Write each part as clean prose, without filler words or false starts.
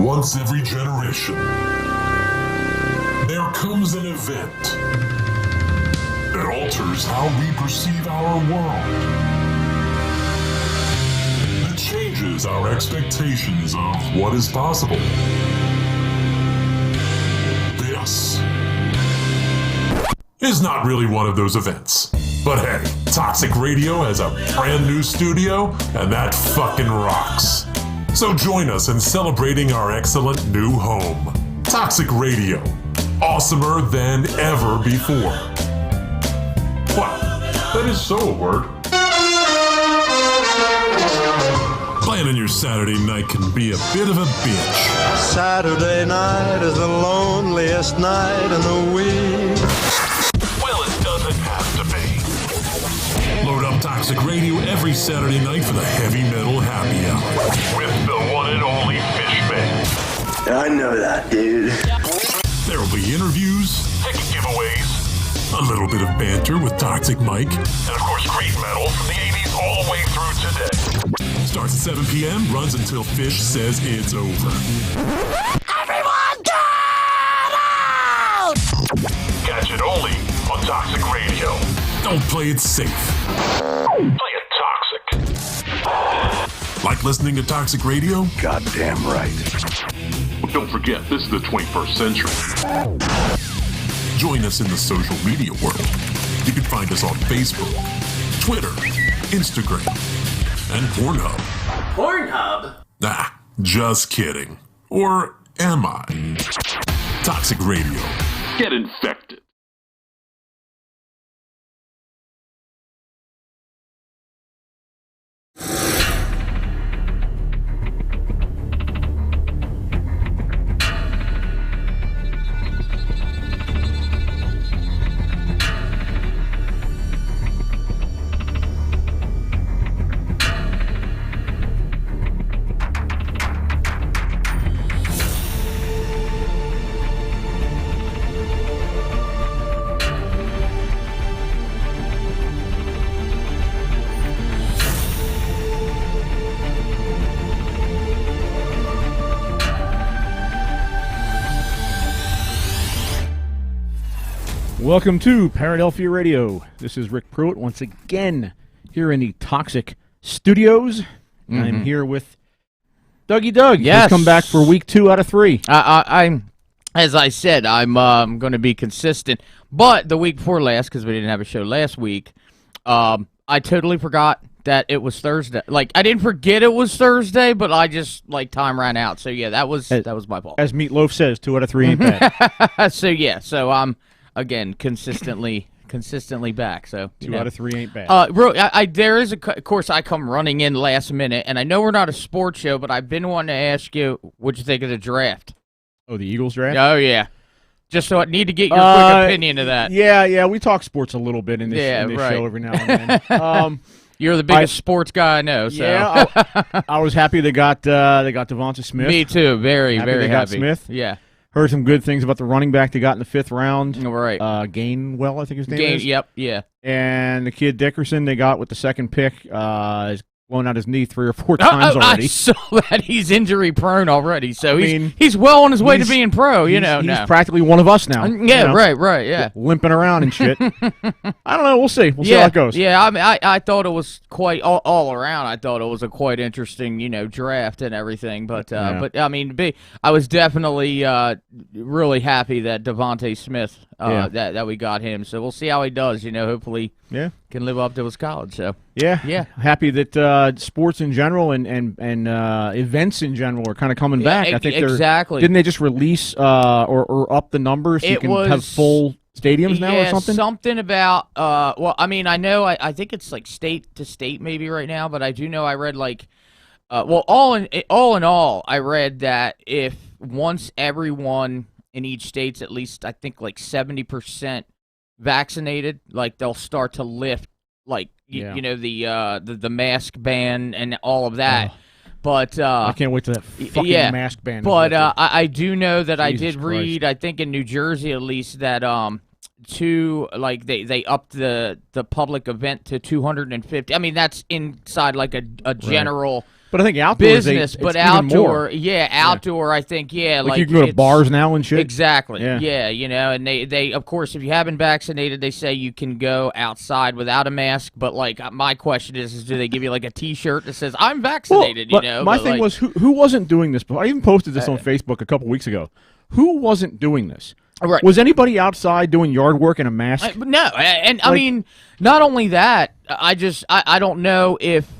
Once every generation, there comes an event that alters how we perceive our world. That changes our expectations of what is possible. This is not really one of those events. But hey, Toxic Radio has a brand new studio, and that fucking rocks. So join us in celebrating our excellent new home. Toxic Radio. Awesomer than ever before. What? That is so a word. Planning your Saturday night can be a bit of a bitch. Saturday night is the loneliest night in the week. Well, it doesn't have to be. Load up Toxic Radio every Saturday night for the heavy metal happy hour. With the one and only Fishman. I know that, dude. There will be interviews, ticket giveaways, a little bit of banter with Toxic Mike, and of course great metal from the 80s all the way through today. Starts at 7 p.m., runs until Fish says it's over. Everyone get out! Catch it only on Toxic Radio. Don't play it safe. Play it toxic. Like listening to Toxic Radio? Goddamn right. Well, don't forget, this is the 21st century. Join us in the social media world. You can find us on Facebook, Twitter, Instagram, and Pornhub. Pornhub? Nah, just kidding. Or am I? Toxic Radio. Get infected. Welcome to Paradelphia Radio. This is Rick Pruitt once again here in the Toxic Studios. Mm-hmm. I'm here with Dougie Doug. Yes. He's come back for week 2 out of 3. I'm, as I said, I'm going to be consistent. But the week before last, because we didn't have a show last week, I totally forgot that it was Thursday. Like, I didn't forget it was Thursday, but I just, like, time ran out. So, yeah, that was my fault. As Meatloaf says, 2 out of 3 ain't bad. So I'm, again, consistently back. So 2 out of 3 ain't bad. There is of course I come running in last minute, and I know we're not a sports show, but I've been wanting to ask you what you think of the draft. Oh, the Eagles draft? Oh yeah. Just so I need to get your quick opinion of that. Yeah, we talk sports a little bit in this, show every now and then. You're the biggest sports guy I know. So. Yeah, I was happy they got Devonta Smith. Me too. Very happy. Got Smith. Yeah. Heard some good things about the running back they got in the 5th round. Right. Gainwell, I think his name is. Yep, yeah. And the kid Dickerson they got with the 2nd pick is blown out his knee 3 or 4 times already. I saw that he's injury prone already, so he's well on his way to being pro. He's practically one of us now. Yeah, right. Yeah, limping around and shit. I don't know. We'll see. We'll see how it goes. Yeah, I mean, I thought it was quite all around. I thought it was a quite interesting, draft and everything. But I mean, I was definitely really happy that Devonta Smith that we got him. So we'll see how he does. Hopefully, can live up to his college. So yeah. Happy that sports in general and events in general are kind of coming back. I think exactly. Didn't they just release or up the numbers so you can have full stadiums now or something? Something about well, I mean, I know I think it's like state to state maybe right now, but I do know I read like all in all, I read that if once everyone in each state's at least I think like 70% vaccinated, like they'll start to lift like the mask ban and all of that. But I can't wait to that fucking mask ban. But I do know that I did Christ. read, I think in New Jersey at least, that they upped the public event to 250. I mean, that's inside like a general But I think outdoor business, but it's even outdoor, more. outdoor. I think, like you can go to it's- bars now and shit. Exactly. Yeah. Yeah, and they of course, if you haven't vaccinated, they say you can go outside without a mask. But like, my question is do they give you like a T-shirt that says "I'm vaccinated"? Well, my thing was who wasn't doing this before? I even posted this on Facebook a couple weeks ago. Who wasn't doing this? Right. Was anybody outside doing yard work in a mask? No, and I mean, not only that, I don't know if.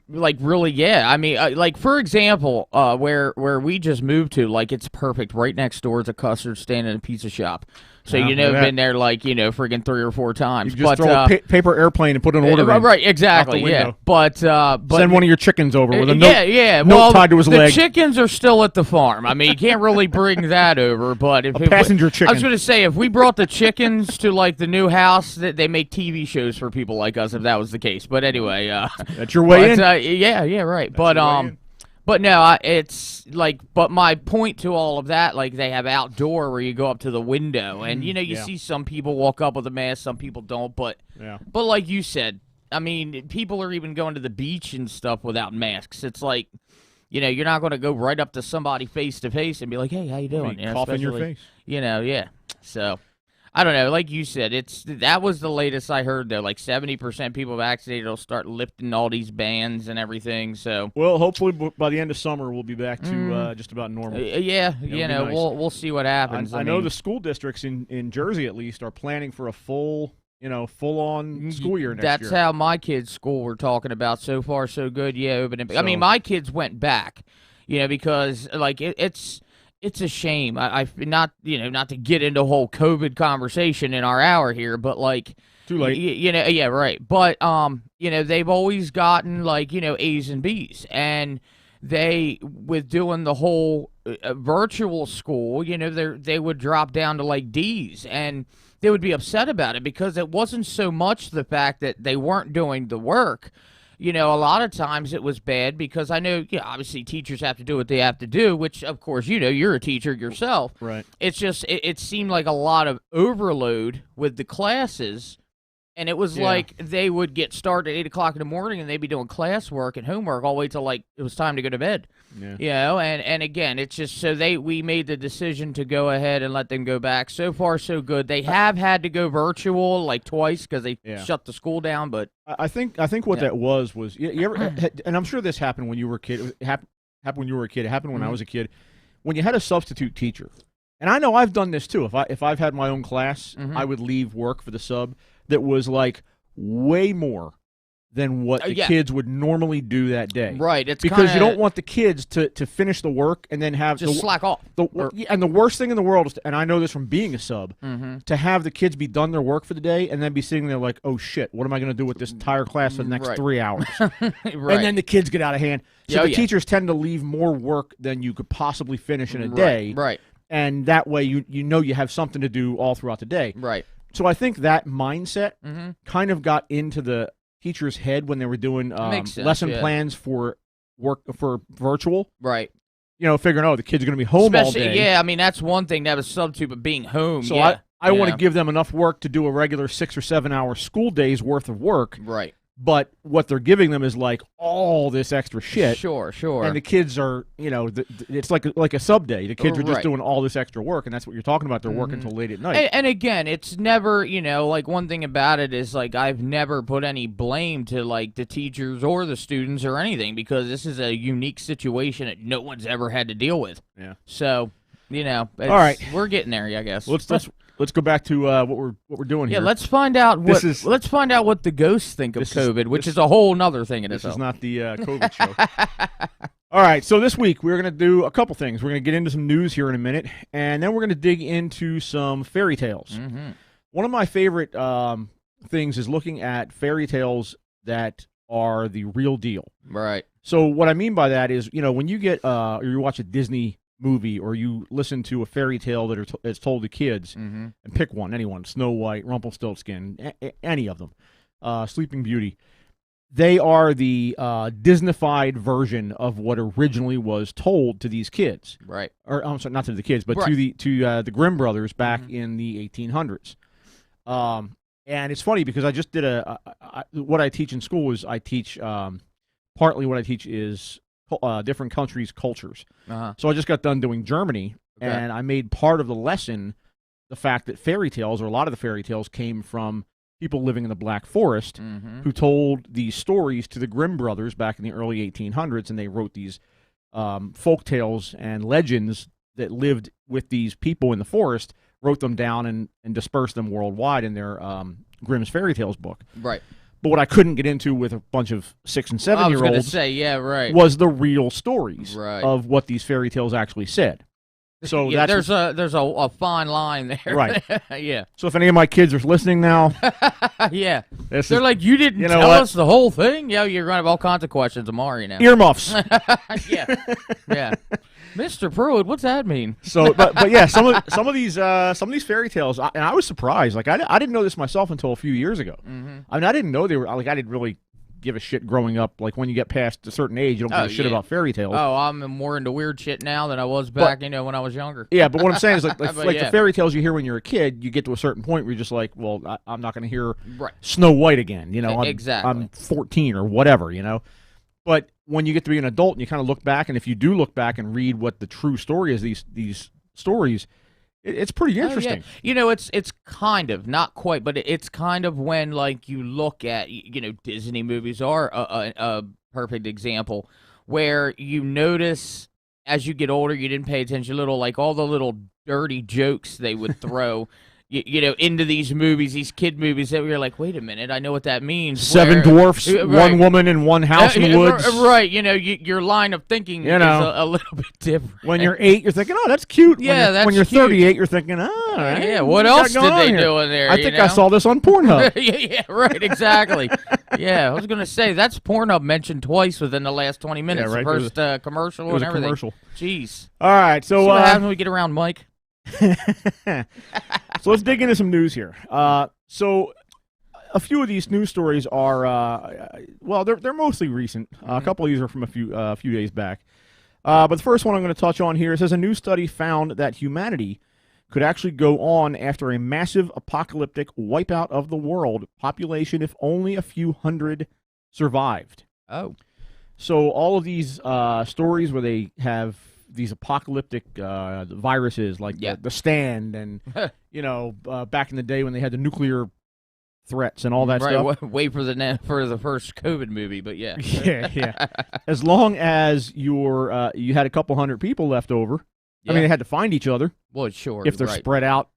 Like really, yeah. I mean, like for example, where we just moved to, like it's perfect. Right next door is a custard stand and a pizza shop. So been there like friggin' 3 or 4 times. You just throw a paper airplane and put an order in. Right, exactly. Yeah, but send one of your chickens over with a note, note tied to his leg. The chickens are still at the farm. I mean, you can't really bring that over. But if passenger chicken. I was going to say, if we brought the chickens to like the new house, that they make TV shows for people like us. If that was the case, but anyway, that's your way in. Yeah, right. But no, it's like. But my point to all of that, like they have outdoor where you go up to the window, and you see some people walk up with a mask, some people don't. But like you said, I mean, people are even going to the beach and stuff without masks. It's like, you're not going to go right up to somebody face to face and be like, "Hey, how you doing?" Cough in your face. Yeah. So. I don't know. Like you said, that was the latest I heard, though. Like 70% people vaccinated will start lifting all these bans and everything. So, well, hopefully by the end of summer we'll be back to just about normal. Yeah, nice. we'll see what happens. I know the school districts in Jersey at least are planning for a full on school year next year. That's how my kids' school we're talking about. So far, so good. Yeah, opening. I mean, my kids went back, because like it's a shame. I not to get into a whole COVID conversation in our hour here, but like too late. Yeah, right. But they've always gotten like A's and B's, and they with doing the whole virtual school, they would drop down to like D's, and they would be upset about it because it wasn't so much the fact that they weren't doing the work. A lot of times it was bad because I know, obviously teachers have to do what they have to do, which, of course, you're a teacher yourself. Right. It's just, it seemed like a lot of overload with the classes, and it was like they would get started at 8 o'clock in the morning and they'd be doing classwork and homework all the way till like it was time to go to bed. Yeah. And again, it's just so we made the decision to go ahead and let them go back. So far, so good. They have had to go virtual like twice because they shut the school down, but I think what that was you ever, and I'm sure this happened when you were a kid. It happened when you were a kid. It happened when I was a kid. When you had a substitute teacher, and I know I've done this too. If I've had my own class, I would leave work for the sub that was like way more than what the kids would normally do that day. Right. It's because you don't want the kids to finish the work and then have just slack off. And the worst thing in the world is, and I know this from being a sub, to have the kids be done their work for the day and then be sitting there like, oh shit, what am I going to do with this entire class for the next 3 hours? Right. And then the kids get out of hand. So the teachers tend to leave more work than you could possibly finish in a day. Right. And that way you have something to do all throughout the day. Right. So I think that mindset kind of got into the teacher's head when they were doing lesson plans for work for virtual. Right. Figuring, the kid's going to be home all day. Yeah, I mean, that's one thing to have a substitute, but being home. So I want to give them enough work to do a regular 6 or 7 hour school day's worth of work. Right. But what they're giving them is like all this extra shit. Sure. And the kids are, it's like a sub day. The kids are just doing all this extra work, and that's what you're talking about. They're working until late at night. And again, it's never, like one thing about it is like I've never put any blame to like the teachers or the students or anything because this is a unique situation that no one's ever had to deal with. Yeah. So, all right, we're getting there, I guess. Let's go back to what we're doing here. Yeah, let's find out what the ghosts think of COVID, which is a whole nother thing in itself. This is not the COVID show. All right, so this week we're going to do a couple things. We're going to get into some news here in a minute, and then we're going to dig into some fairy tales. One of my favorite things is looking at fairy tales that are the real deal. Right. So what I mean by that is, when you get or you watch a Disney movie or you listen to a fairy tale that is told to kids, and pick anyone, Snow White, Rumpelstiltskin, any of them, Sleeping Beauty, they are the Disneyfied version of what originally was told to these kids. Right. Or I'm sorry, not to the kids, but to the Grimm brothers back in the 1800s. And it's funny because I just did what I teach in school is I teach partly what I teach is different countries' cultures. Uh-huh. So I just got done doing Germany, Okay. and I made part of the lesson the fact that fairy tales, or a lot of the fairy tales, came from people living in the Black Forest Mm-hmm. who told these stories to the Grimm brothers back in the early 1800s, and they wrote these folk tales and legends that lived with these people in the forest, wrote them down and dispersed them worldwide in their Grimm's Fairy Tales book. Right. But what I couldn't get into with a bunch of 6- and I was going to 7-year-olds say, yeah, right. was the real stories Right. of what these fairy tales actually said. So yeah, that's there's a fine line there. Right. Yeah. so if any of my kids are listening now, Yeah. this They're is like, you didn't you know tell what? us the whole thing? Yeah, you're going to have all kinds of questions tomorrow, you know. earmuffs. Yeah. Yeah. Mr. Pruitt, what's that mean? So, but yeah, some of these fairy tales, and I was surprised. Like I didn't know this myself until a few years ago. Mm-hmm. I mean, I didn't know they were like I didn't really give a shit growing up. Like when you get past a certain age, you don't give a shit yeah. about fairy tales. Oh, I'm more into weird shit now than I was back, when I was younger. Yeah, but what I'm saying is like But the yeah. fairy tales you hear when you're a kid, you get to a certain point where you're just like, well, I'm not going to hear Right. Snow White again. You know, Exactly. I'm 14 or whatever. You know, but when you get to be an adult and you kind of look back, and if you do look back and read what the true story is, these stories, it's pretty interesting. Oh, yeah. You know, it's kind of, not quite, but it's kind of when, like, you look at, Disney movies are a perfect example, where you notice as you get older, you didn't pay attention, like all the little dirty jokes they would throw. Into these movies, these kid movies, that you're like, wait a minute, I know what that means. Seven dwarfs, one woman, and one house in the woods. Right, your line of thinking is a little bit different. When you're 8, you're thinking, oh, that's cute. Yeah, that's when you're cute. 38, you're thinking, oh, all right, Yeah, what what we else got did going on they here? do in there? I think I saw this on Pornhub. Yeah, right, exactly. Yeah, I was going to say, that's Pornhub mentioned twice within the last 20 minutes. Yeah, right. The first commercial It was and a everything. commercial. Jeez. All right, so See what happens when we get around Mike? so let's dig into some news here. So a few of these news stories are they're mostly recent. A couple of these are from a few days back. But the first one I'm going to touch on here says a new study found that humanity could actually go on after a massive apocalyptic wipeout of the world population if only a few hundred survived. Oh. So all of these stories where they have these apocalyptic viruses like the Stand and back in the day when they had the nuclear threats and all that stuff. Wait for the first COVID movie, but yeah. yeah. As long as you had a couple hundred people left over, I mean, they had to find each other. Well, sure. If they're right. spread out,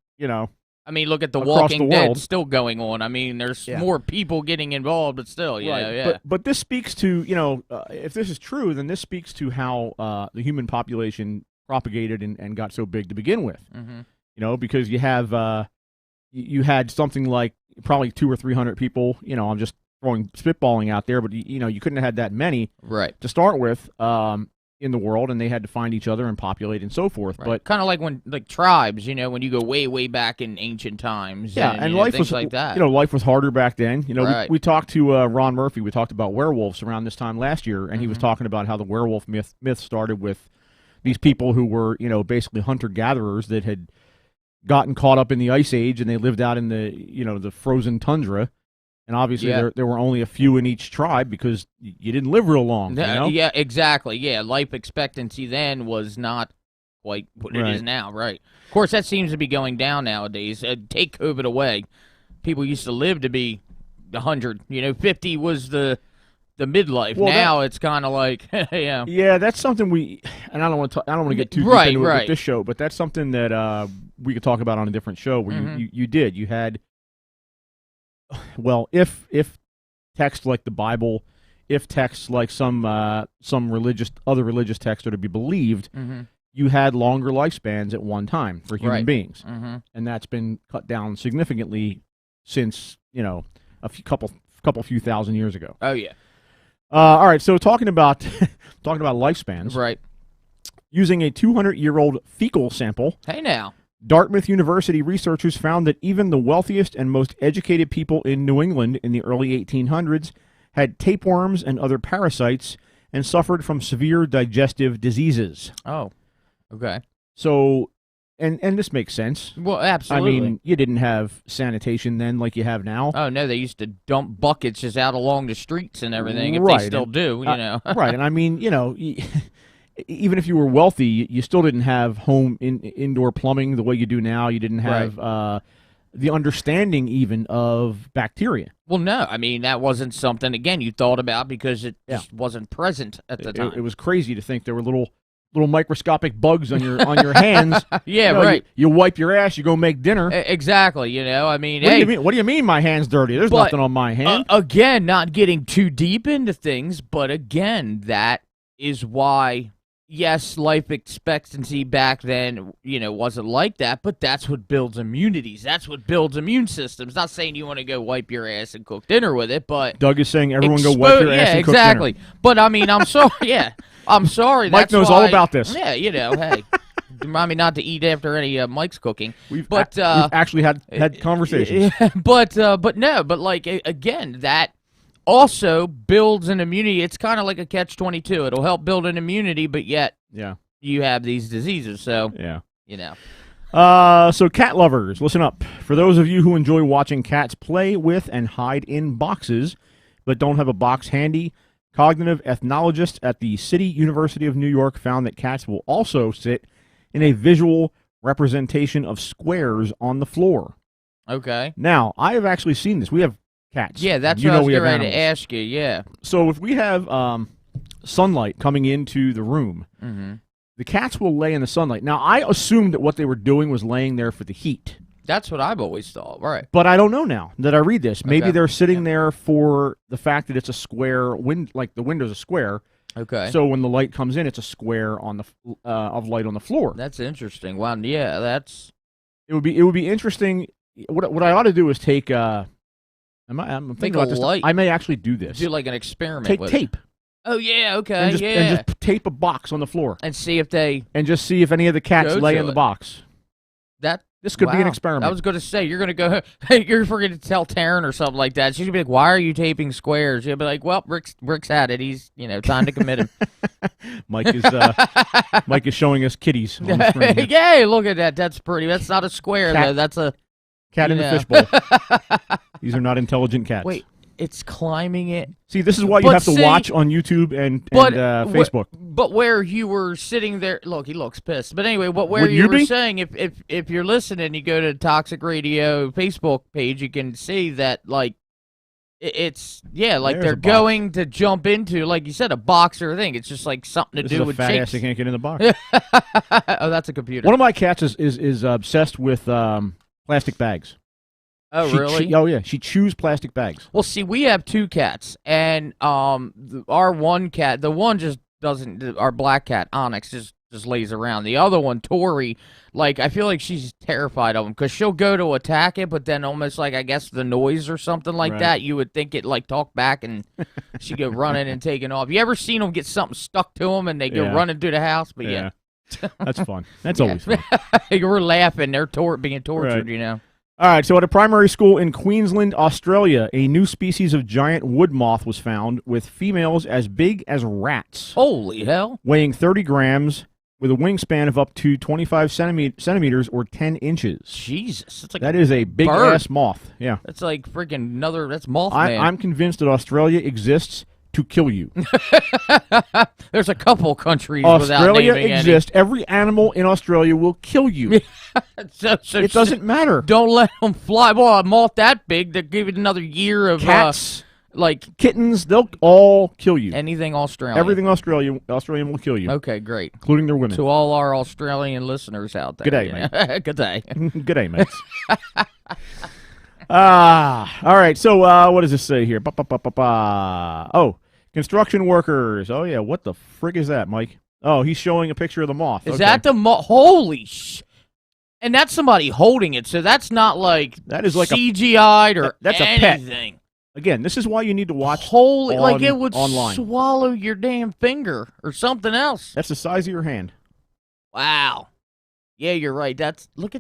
I mean, look at The across Walking the Dead world. still going on. I mean, there's more people getting involved, but still, yeah. But this speaks to, if this is true, then this speaks to how the human population propagated and got so big to begin with. Mm-hmm. Because you have you had something like probably 200 or 300 people. I'm just spitballing out there, but you couldn't have had that many Right. to start with in the world, and they had to find each other and populate and so forth. Right. But kind of like when tribes, when you go way, way back in ancient times. and life life was like that. life was harder back then. Right. We talked to Ron Murphy. We talked about werewolves around this time last year, and he was talking about how the werewolf myth started with these people who were basically hunter gatherers that had gotten caught up in the ice age, and they lived out in the the frozen tundra. And obviously, there were only a few in each tribe because you didn't live real long. Yeah, exactly. Yeah, life expectancy then was not quite what it is now. Right. Of course, that seems to be going down nowadays. Take COVID away, people used to live to be 100. 50 was the midlife. Well, now it's kind of like yeah. Yeah, that's something and I don't want to get too deep into it with this show, but that's something that we could talk about on a different show where you had. Well, if texts like the Bible, if texts like some other religious texts are to be believed, you had longer lifespans at one time for human beings, and that's been cut down significantly since a few thousand years ago. Oh yeah. All right, so talking about lifespans, Right. Using a 200-year-old fecal sample. Hey now. Dartmouth University researchers found that even the wealthiest and most educated people in New England in the early 1800s had tapeworms and other parasites and suffered from severe digestive diseases. Oh, okay. So and this makes sense. Well, absolutely. I mean, you didn't have sanitation then like you have now. Oh no, they used to dump buckets just out along the streets and everything. If Right, they still and, do, you know. Right, and I mean, even if you were wealthy, you still didn't have home indoor plumbing the way you do now. You didn't have the understanding even of bacteria. Well, no, I mean that wasn't something again you thought about because it just wasn't present at the time. It was crazy to think there were little microscopic bugs on your hands. Yeah, right. You wipe your ass, you go make dinner. Exactly. You know, I mean, What do you mean my hand's dirty? There's nothing on my hand. Again, not getting too deep into things, but again, that is why. Yes, life expectancy back then, wasn't like that, but that's what builds immunities. That's what builds immune systems. Not saying you want to go wipe your ass and cook dinner with it, but Doug is saying everyone go wipe your ass and cook dinner. Yeah, exactly. But I mean, I'm sorry. Yeah, I'm sorry. Mike that's knows why, all about this. Yeah, hey, remind me not to eat after any Mike's cooking. We've actually had conversations. But like again, that also builds an immunity. It's kind of like a catch-22. It'll help build an immunity, but yet you have these diseases. So So cat lovers, listen up. For those of you who enjoy watching cats play with and hide in boxes, but don't have a box handy, cognitive ethnologists at the City University of New York found that cats will also sit in a visual representation of squares on the floor. Okay. Now, I have actually seen this. We have cats. Yeah, that's what I was getting ready to ask you, yeah. So if we have sunlight coming into the room, the cats will lay in the sunlight. Now, I assumed that what they were doing was laying there for the heat. That's what I've always thought, right. But I don't know now that I read this. Maybe they're sitting there for the fact that it's a square, like the window's a square. Okay. So when the light comes in, it's a square on the of light on the floor. That's interesting. Wow, yeah, that's... It would be interesting. What I ought to do is take... I'm thinking about this. Light. I may actually do this. Do like an experiment. Take with tape. Oh yeah, okay, and just tape a box on the floor and see if they just see if any of the cats lay in the box. This could be an experiment. I was going to say you're going to go. You're going to tell Taryn or something like that. She's going to be like, "Why are you taping squares?" You'll be like, "Well, Rick's had it. He's time to commit him." Mike is showing us kitties on the screen here. Yay! Look at that. That's pretty. That's not a square though. That's a cat in the fishbowl. These are not intelligent cats. Wait, it's climbing it. See, this is why you have to watch on YouTube and Facebook. But where you were sitting there, look, he looks pissed. But anyway, where you were saying, if you're listening, you go to Toxic Radio Facebook page, you can see that like it's like they're going to jump into, like you said, a box or a thing. It's just like something to do with fat chicks. ass that can't get in the box. Oh, that's a computer. One of my cats is obsessed with plastic bags. Oh, really? Oh, yeah. She chews plastic bags. Well, see, we have two cats, and our one cat, the one just doesn't. Our black cat, Onyx, just lays around. The other one, Tori, like I feel like she's terrified of him because she'll go to attack it, but then almost like I guess the noise or something like that, you would think it like talk back and she'd go running and taking off. You ever seen them get something stuck to them and they go running through the house? But yeah. That's fun. That's always fun. We're laughing. They're being tortured, you know. All right, so at a primary school in Queensland, Australia, a new species of giant wood moth was found with females as big as rats. Holy hell. Weighing 30 grams with a wingspan of up to 25 centimeters or 10 inches. Jesus. That's like that is a big-ass moth. Yeah. That's like freaking that's Mothman. I'm convinced that Australia exists to kill you. There's a couple countries Australia without naming exists. Every animal in Australia will kill you. so it doesn't matter. Don't let them fly. Well, a moth that big, they give it another year of cats, like kittens. They'll all kill you. Anything Australian. Everything Australian will kill you. Okay, great. Including their women. To all our Australian listeners out there. Good day, mate. Good day. Good day, mates. All right. So what does this say here? Oh, construction workers. Oh, yeah. What the frig is that, Mike? Oh, he's showing a picture of the moth. Is that the moth? Holy sh... And that's somebody holding it, so that's not like that is like CGI'd or that's anything. A pet. Again, this is why you need to watch like it would online. Swallow your damn finger or something else. That's the size of your hand. Wow. Yeah, you're right. Look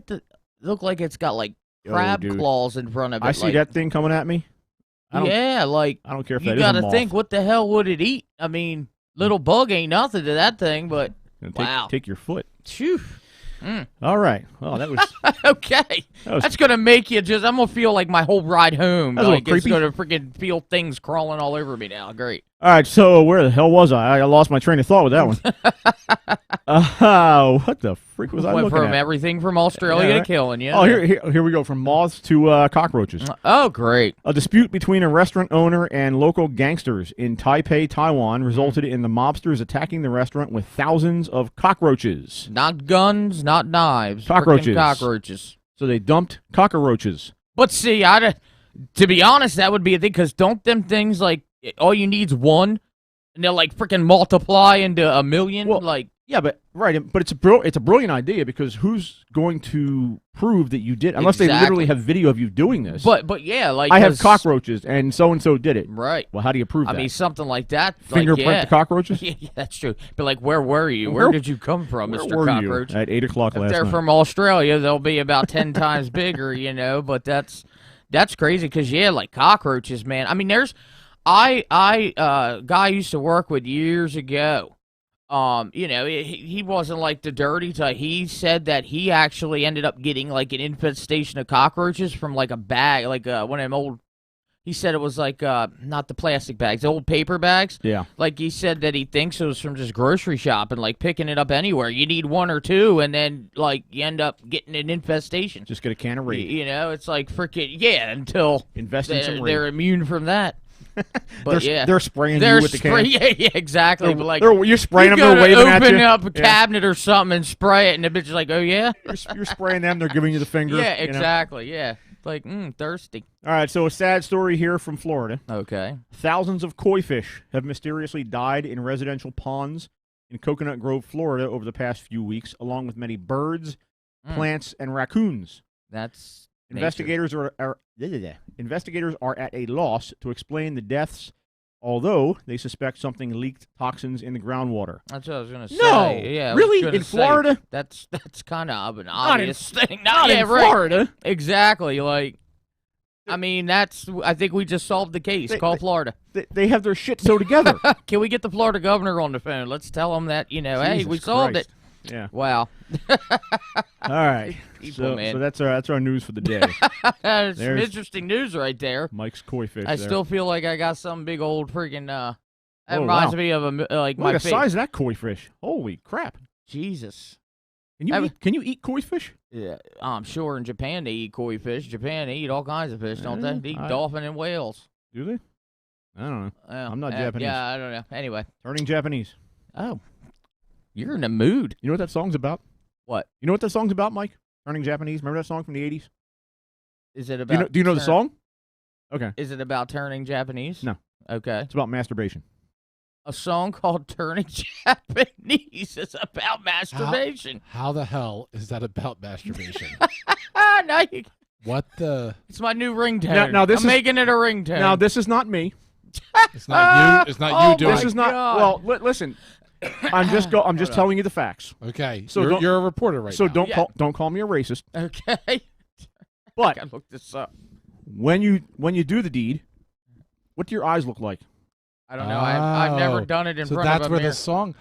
like it's got like crab claws in front of it. I see that thing coming at me. I don't care if that is a moth. You got to think, what the hell would it eat? I mean, little bug ain't nothing to that thing, but wow. Take your foot. Phew. All right. Well, that was Okay. was- That's going to make you just, I'm going to feel like my whole ride home. That's a Like, little it's creepy. going to freaking feel things crawling all over me now. Great. all right. So where the hell was I? I lost my train of thought with that one. What the freak was I Went looking from at? everything from Australia Yeah, to right. killing you. Oh, here we go. From moths to cockroaches. Oh, great. A dispute between a restaurant owner and local gangsters in Taipei, Taiwan, resulted in the mobsters attacking the restaurant with thousands of cockroaches. Not guns, not knives. Cockroaches. Frickin' cockroaches. So they dumped cockroaches. But see, to be honest, that would be a thing, because don't them things, like, all you need's one, and they'll, like, freaking multiply into a million? Well, like, Yeah, but it's a brilliant idea, because who's going to prove that you did, unless they Exactly. literally have video of you doing this? but yeah, like, I have 'cause- cockroaches, and so did it. Right. Well, how do you prove I that? mean, something like that. Fingerprint like, yeah. the cockroaches? Yeah, that's true. But, like, where were you? Where- Where did you come from, Where Mr. were Cockroach? you at 8 o'clock If last they're night? from Australia, they'll be about 10 times bigger, but that's crazy, because, yeah, like, cockroaches, man. I mean, there's guy I used to work with years ago. He wasn't like the dirty type. He said that he actually ended up getting like an infestation of cockroaches from like a bag, like one of them old. He said it was like not the plastic bags, the old paper bags. Yeah. Like he said that he thinks it was from just grocery shopping, like picking it up anywhere. You need one or two, and then like you end up getting an infestation. Just get a can of raid. It's like freaking until Invest in some raid. they're immune from that. But They're spraying they're you with the can. yeah, exactly. But like You're spraying them, you they're gotta waving at open you. up a Yeah. cabinet or something and spray it, and the bitch is like, "Oh yeah, You're spraying them, they're giving you the finger. yeah, you know? exactly, yeah." Like, thirsty. All right, so a sad story here from Florida. Okay. Thousands of koi fish have mysteriously died in residential ponds in Coconut Grove, Florida over the past few weeks, along with many birds, plants, and raccoons. That's Investigators are at a loss to explain the deaths, although they suspect something leaked toxins in the groundwater. That's what I was gonna say. No, Yeah, I was really? gonna In say, Florida? That's kind of an Not in- obvious thing. Not yeah, in right. Florida. Exactly. Like, I mean, I think we just solved the case. Call Florida. They have their shit so together. Can we get the Florida governor on the phone? Let's tell him that hey, Jesus we solved Christ. it. Yeah. Wow. All right. People, man. So that's our news for the day. That's some There's- interesting news right there. Mike's koi fish. I there. still feel like I got some big old freaking. That Oh, reminds wow. me of like Look my at the size of that koi fish. Holy crap! Jesus. Can you eat koi fish? Yeah, I'm sure in Japan they eat koi fish. Japan they eat all kinds of fish, don't they? They eat dolphin and whales. Do they? I don't know. I'm not Japanese. Yeah, I don't know. Anyway. Turning Japanese. Oh, you're in a mood. You know what that song's about? What? You know what that song's about, Mike? Turning Japanese. Remember that song from the 80s? Is it about? Do you know the song? Okay. Is it about turning Japanese? No. Okay. It's about masturbation. A song called "Turning Japanese" is about masturbation. How the hell is that about masturbation? Now you, What the? it's my new ringtone. Now this I'm is- making it a ringtone. Now, this is not me. It's not you. It's not you Oh, doing. This is not. God. Well, listen. I'm just telling you the facts. Okay. So So don't- you're a reporter right So now. Yeah. don't call me a racist. Okay. I But gotta look this up. when you do the deed, what do your eyes look like? I don't know. I've never Oh, done it in so front that's of a where mirror. the song.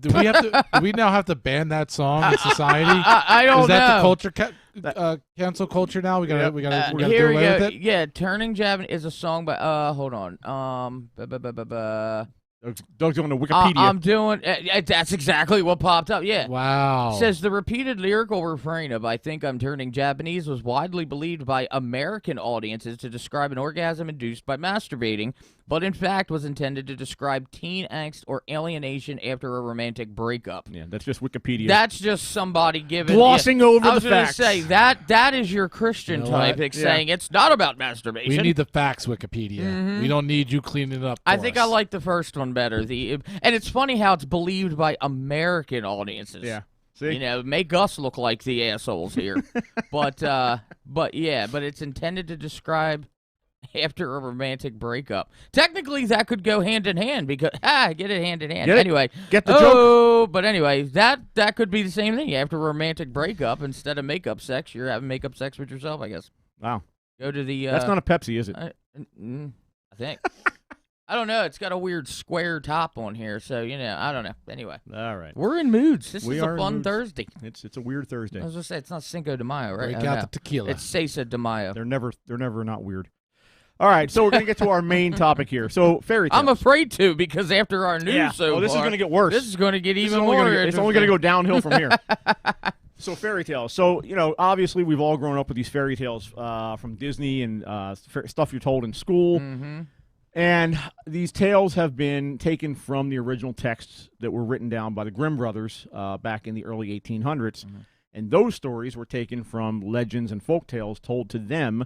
Do we have to? Do we now have to ban that song in society? I don't Is that know. the culture? Cancel culture now. We gotta. We gotta. We're gonna Here do we away go. with it. Yeah, "Turning Japanese" is a song by. Hold on. Doug's on the Wikipedia. I'm doing. That's exactly what popped up. Yeah. Wow. Says the repeated lyrical refrain of "I think I'm turning Japanese" was widely believed by American audiences to describe an orgasm induced by masturbating, but in fact was intended to describe teen angst or alienation after a romantic breakup. yeah, that's just Wikipedia. That's just somebody giving Glossing over I the was gonna facts. say that is your Christian You know what? type Yeah. saying it's not about masturbation. we need the facts, Wikipedia. We don't need you cleaning it up. I for think us. I like the first one better. And it's funny how it's believed by American audiences. yeah. See, You know, make us look like the assholes here. but it's intended to describe after a romantic breakup. Technically, that could go hand in hand because get it hand in hand. Get it? Anyway, Get the joke? but anyway, that could be the same thing. After a romantic breakup, instead of makeup sex, you're having makeup sex with yourself. I guess. wow, Go to the. that's not a Pepsi, is it? I think. I don't know. It's got a weird square top on here, so I don't know. Anyway, All right. we're in moods. This We is are a in fun moods. Thursday. It's a weird Thursday. I was gonna say it's not Cinco de Mayo, right? Break Oh, out no. the tequila. It's Cesa de Mayo. They're never not weird. All right, so we're gonna get to our main topic here. So fairy tales. I'm afraid to because after our news Yeah. so Oh, this is far, gonna get worse. This is going to get This is even only more. gonna get- it's only going to interesting. go downhill from here. So fairy tales. So obviously we've all grown up with these fairy tales from Disney and stuff you're told in school. Mm-hmm. And these tales have been taken from the original texts that were written down by the Grimm brothers back in the early 1800s. Mm-hmm. And those stories were taken from legends and folk tales told to them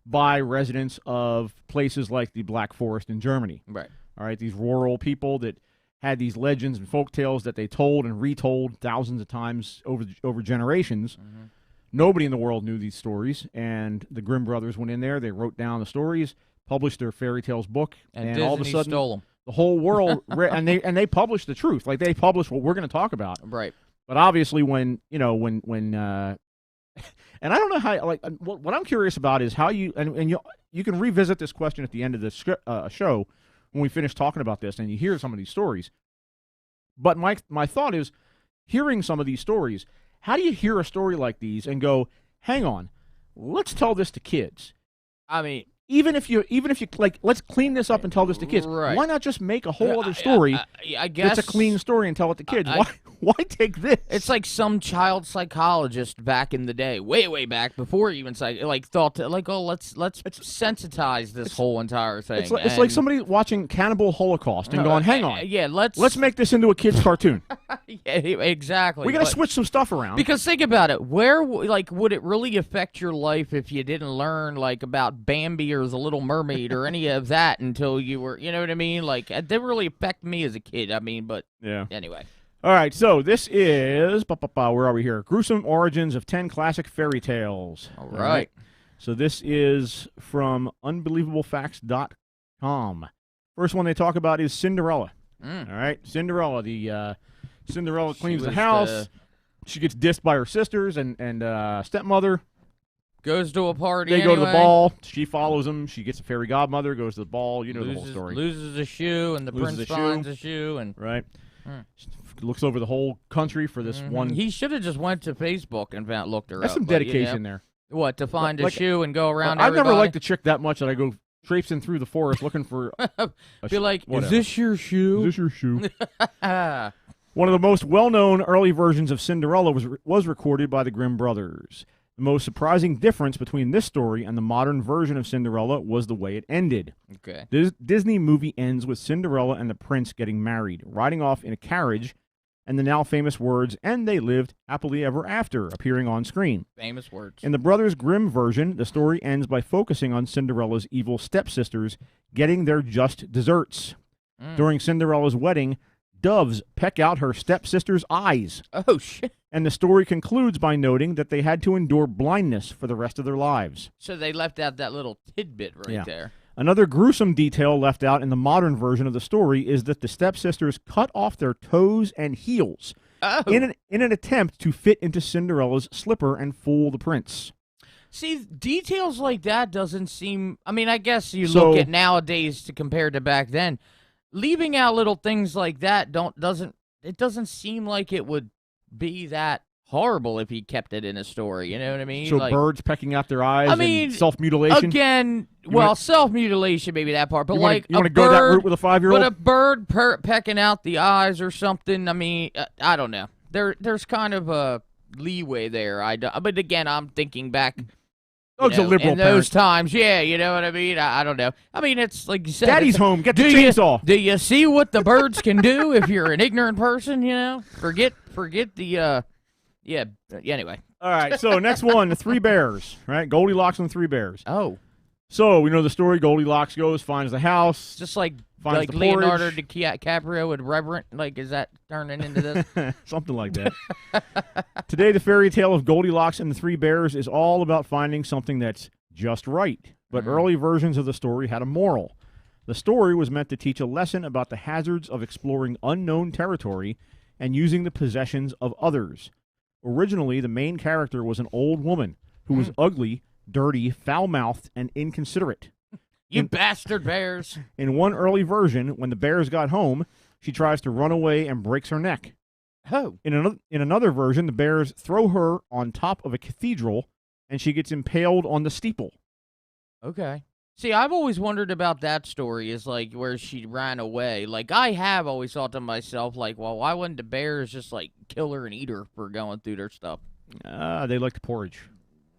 by residents of places like the Black Forest in Germany. Right. All right, these rural people that had these legends and folk tales that they told and retold thousands of times over generations. Mm-hmm. Nobody in the world knew these stories, and the Grimm brothers went in there, they wrote down the stories, published their fairy tales book, And and Disney all of a sudden stole them. the whole world and they published the truth. Like they published what we're going to talk about. Right. But obviously when and I don't know how, like, what I'm curious about is how you can revisit this question at the end of the show when we finish talking about this and you hear some of these stories. But my thought is, hearing some of these stories, how do you hear a story like these and go, hang on, let's tell this to kids? I mean, Even if you like, let's clean this up and tell this to kids. Right. Why not just make a whole other story I guess that's a clean story and tell it to kids? I- Why take this? It's like some child psychologist back in the day, way back before even thought to, let's sensitize this whole entire thing. It's like somebody watching Cannibal Holocaust and going, hang on, Yeah, let's make this into a kid's cartoon. yeah, exactly. We got to but- switch some stuff around. Because think about it, would it really affect your life if you didn't learn about Bambi or the Little Mermaid or any of that until you were, you know what I mean? Like it didn't really affect me as a kid. I mean, but yeah. anyway. All right, so this is where are we here? Gruesome Origins of 10 Classic Fairy Tales. All right. So this is from unbelievablepacts.com. First one they talk about is Cinderella. Mm. All right, Cinderella. The Cinderella cleans the was house. She gets dissed by her sisters and stepmother. Goes to a party. They go to the anyway, ball. She follows them. She gets a fairy godmother. Goes to the ball. You know the whole story, Loses a shoe, and the Loses prince a shoe. finds a shoe, and right? Mm. Looks over the whole country for this one. He should have just went to Facebook and looked her That's up. some but, dedication there. What, to find a Like- shoe and go around? I've never everybody? liked the chick that much that I go traipsing through the forest looking for. Be like, whatever. is this your shoe? Is this your shoe? Ah. One of the most well-known early versions of Cinderella was recorded by the Grimm brothers. The most surprising difference between this story and the modern version of Cinderella was the way it ended. Okay. This Disney movie ends with Cinderella and the prince getting married, riding off in a carriage, and the now famous words, "and they lived happily ever after," appearing on screen. Famous words. In the Brothers Grimm version, the story ends by focusing on Cinderella's evil stepsisters getting their just desserts. During Cinderella's wedding, doves peck out her stepsister's eyes. Oh, shit. And the story concludes by noting that they had to endure blindness for the rest of their lives. So they left out that little tidbit right Yeah. there. Another gruesome detail left out in the modern version of the story is that the stepsisters cut off their toes and heels Oh. in an attempt to fit into Cinderella's slipper and fool the prince. See, details like that doesn't seem... I mean, I guess you So- look at nowadays to compare to back then. Leaving out little things like that doesn't seem like it would be that horrible if he kept it in a story. You know what I mean? So Like, birds pecking out their eyes I mean, and self-mutilation? again, You wanna- self-mutilation, maybe that part, but You wanna- like you wanna a go that bird, route with a 5-year-old? But a bird pecking out the eyes or something, I mean, I don't know. There's kind of a leeway there. But again, I'm thinking back. Oh, it's a liberal in those parent. times, yeah, you know what I mean? I don't know. I mean, it's like you said. Daddy's it's- home. Get the do chainsaw. do you see what the birds can do if you're an ignorant person, you know? Forget the, yeah, anyway. All right, so next one, the Three Bears, right? Goldilocks and the Three Bears. Oh, So we know the story. Goldilocks goes, finds the house. just like Finds the Leonardo porridge. DiCaprio with Reverend, like, is that turning into this? Something like that. Today, the fairy tale of Goldilocks and the Three Bears is all about finding something that's just right. But early versions of the story had a moral. The story was meant to teach a lesson about the hazards of exploring unknown territory and using the possessions of others. Originally, the main character was an old woman who was ugly, dirty, foul-mouthed, and inconsiderate. You bastard bears. In one early version, when the bears got home, she tries to run away and breaks her neck. Oh. In another version, the bears throw her on top of a cathedral, and she gets impaled on the steeple. Okay. See, I've always wondered about that story, is like where she ran away. Like, I have always thought to myself, like, well, why wouldn't the bears just like kill her and eat her for going through their stuff? They like to porridge.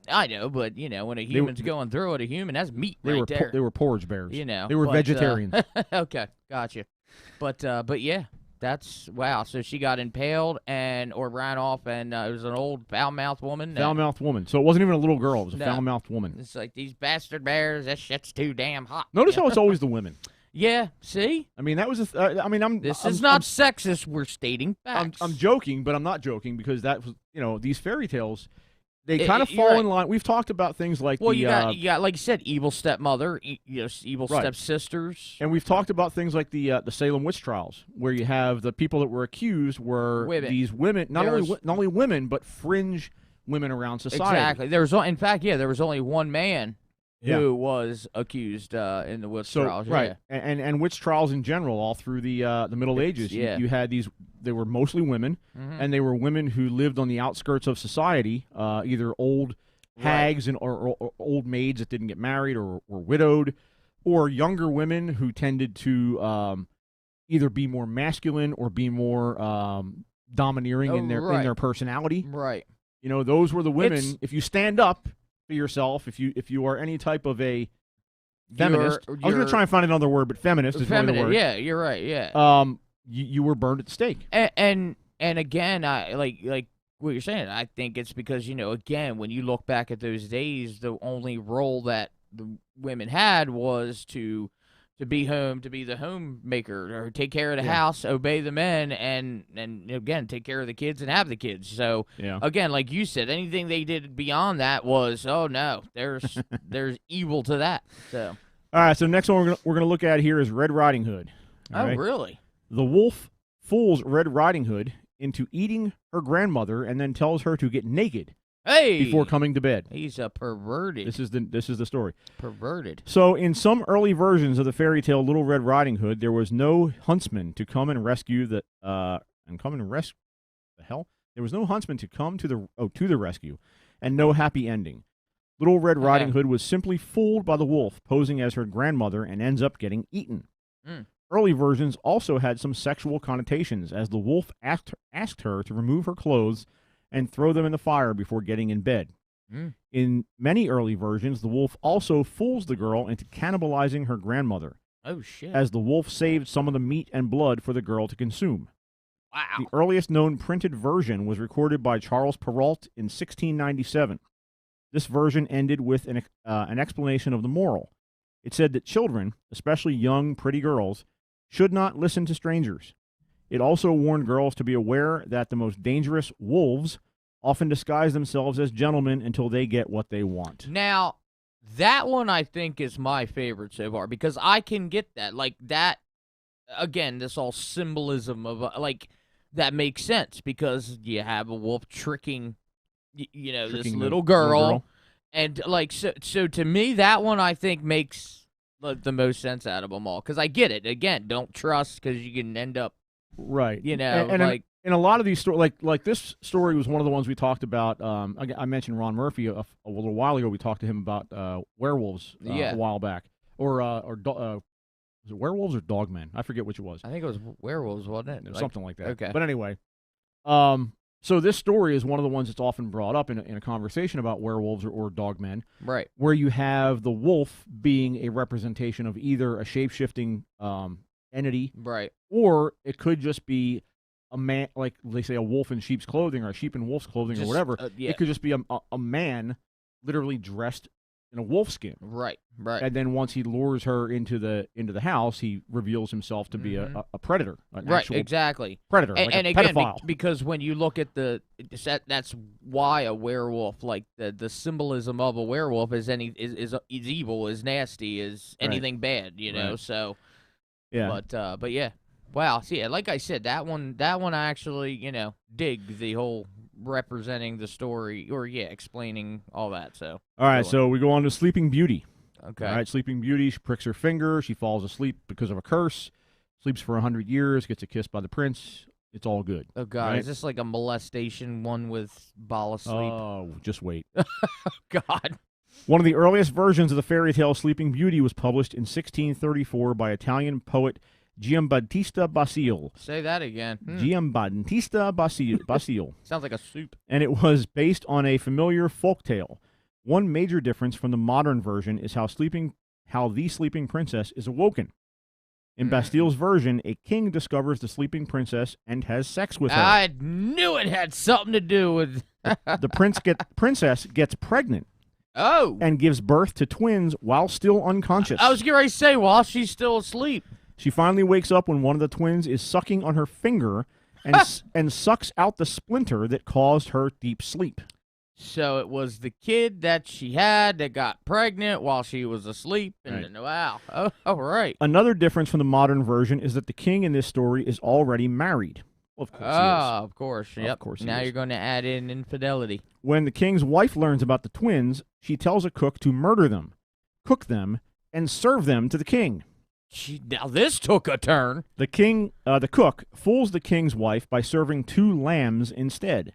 I know, but you know, when a human's going through it, a human, that's meat right there. They were porridge bears. You know, they were vegetarians. Okay, gotcha. But yeah, that's wow. So she got impaled or ran off, and it was an old foul-mouthed woman. Foul-mouthed woman. So it wasn't even a little girl. It was a foul-mouthed woman. It's like, these bastard bears. That shit's too damn hot. Notice how it's always the women. Yeah. See. I mean, that was. This is not sexist. We're stating facts. I'm joking, but I'm not joking because that was, these fairy tales. They kind of fall in line. We've talked about things like you got like you said, evil stepmother, evil stepsisters, and we've talked about things like the Salem witch trials, where you have the people that were accused were these women, not only women, but fringe women around society. Exactly. There was only one man who was accused in the witch trials. Right, yeah. and witch trials in general, all through the Middle Ages. Yeah. You had these. They were mostly women, and they were women who lived on the outskirts of society, either old hags or old maids that didn't get married or were widowed, or younger women who tended to either be more masculine or be more domineering in their personality. Right. Those were the women. If you stand up for yourself, if you are any type of a feminist, I was going to try and find another word, but feminist is one of the words. Yeah, you're right. Yeah. You were burned at the stake. And again, I like what you're saying. I think it's because again, when you look back at those days, the only role that the women had was to be home, to be the homemaker, or take care of the house, obey the men, and again take care of the kids and have the kids. So again, like you said, anything they did beyond that was, oh no, there's evil to that. So all right, so next one we're gonna look at here is Red Riding Hood. All right? Really? The wolf fools Red Riding Hood into eating her grandmother and then tells her to get naked before coming to bed. He's a perverted. This is the story. Perverted. So in some early versions of the fairy tale Little Red Riding Hood, there was no huntsman to come and rescue There was no huntsman to come to the rescue, and no happy ending. Little Red Riding Hood was simply fooled by the wolf, posing as her grandmother, and ends up getting eaten. Early versions also had some sexual connotations, as the wolf asked her to remove her clothes and throw them in the fire before getting in bed. In many early versions, the wolf also fools the girl into cannibalizing her grandmother. Oh, shit. As the wolf saved some of the meat and blood for the girl to consume. Wow. The earliest known printed version was recorded by Charles Perrault in 1697. This version ended with an explanation of the moral. It said that children, especially young, pretty girls, should not listen to strangers. It also warned girls to be aware that the most dangerous wolves often disguise themselves as gentlemen until they get what they want. Now, that one I think is my favorite so far, because I can get that. Like, that, again, this all symbolism of, that makes sense, because you have a wolf tricking, this little girl. And, so to me, that one I think makes the most sense out of them all, because I get it. Again, don't trust, because you can end up, right? And in a lot of these stories, like this story was one of the ones we talked about. I mentioned Ron Murphy a little while ago. We talked to him about werewolves a while back, or was it werewolves or dogmen? I forget which it was. I think it was werewolves, wasn't it? Something like that. Okay. But anyway, so this story is one of the ones that's often brought up in a conversation about werewolves or dogmen, right? Where you have the wolf being a representation of either a shape-shifting entity, right, or it could just be a man, like they say, a wolf in sheep's clothing or a sheep in wolf's clothing or whatever. It could just be a man literally dressed in a wolf skin. Right, right. And then once he lures her into the house, he reveals himself to be a predator. Right, exactly. Predator, and a again, pedophile. Because when you look at that's why a werewolf, like the symbolism of a werewolf is evil, is nasty, is anything bad, Right. So yeah. But yeah. Wow. See, like I said, that one I actually, dig the whole representing the story, or explaining all that. So all right, so we go on to Sleeping Beauty. Okay. All right, Sleeping Beauty, she pricks her finger. She falls asleep because of a curse. Sleeps for 100 years, gets a kiss by the prince. It's all good. Oh, God. Right? Is this like a molestation one with ball of sleep? Oh, just wait. God. One of the earliest versions of the fairy tale Sleeping Beauty was published in 1634 by Italian poet Giambattista Basile. Say that again. Giambattista Basile. Sounds like a soup. And it was based on a familiar folk tale. One major difference from the modern version is how the sleeping princess is awoken. In Bastile's version, a king discovers the sleeping princess and has sex with her. I knew it had something to do with... The princess gets pregnant Oh. and gives birth to twins while still unconscious. I was going to say, while she's still asleep. She finally wakes up when one of the twins is sucking on her finger and sucks out the splinter that caused her deep sleep. So it was the kid that she had that got pregnant while she was asleep. And wow. Oh, all right. Another difference from the modern version is that the king in this story is already married. Well, of course he is. Of course. Yep. Of course he now is. you're going to add in infidelity. When the king's wife learns about the twins, she tells a cook to murder them, cook them, and serve them to the king. Now this took a turn. The cook fools the king's wife by serving 2 lambs instead.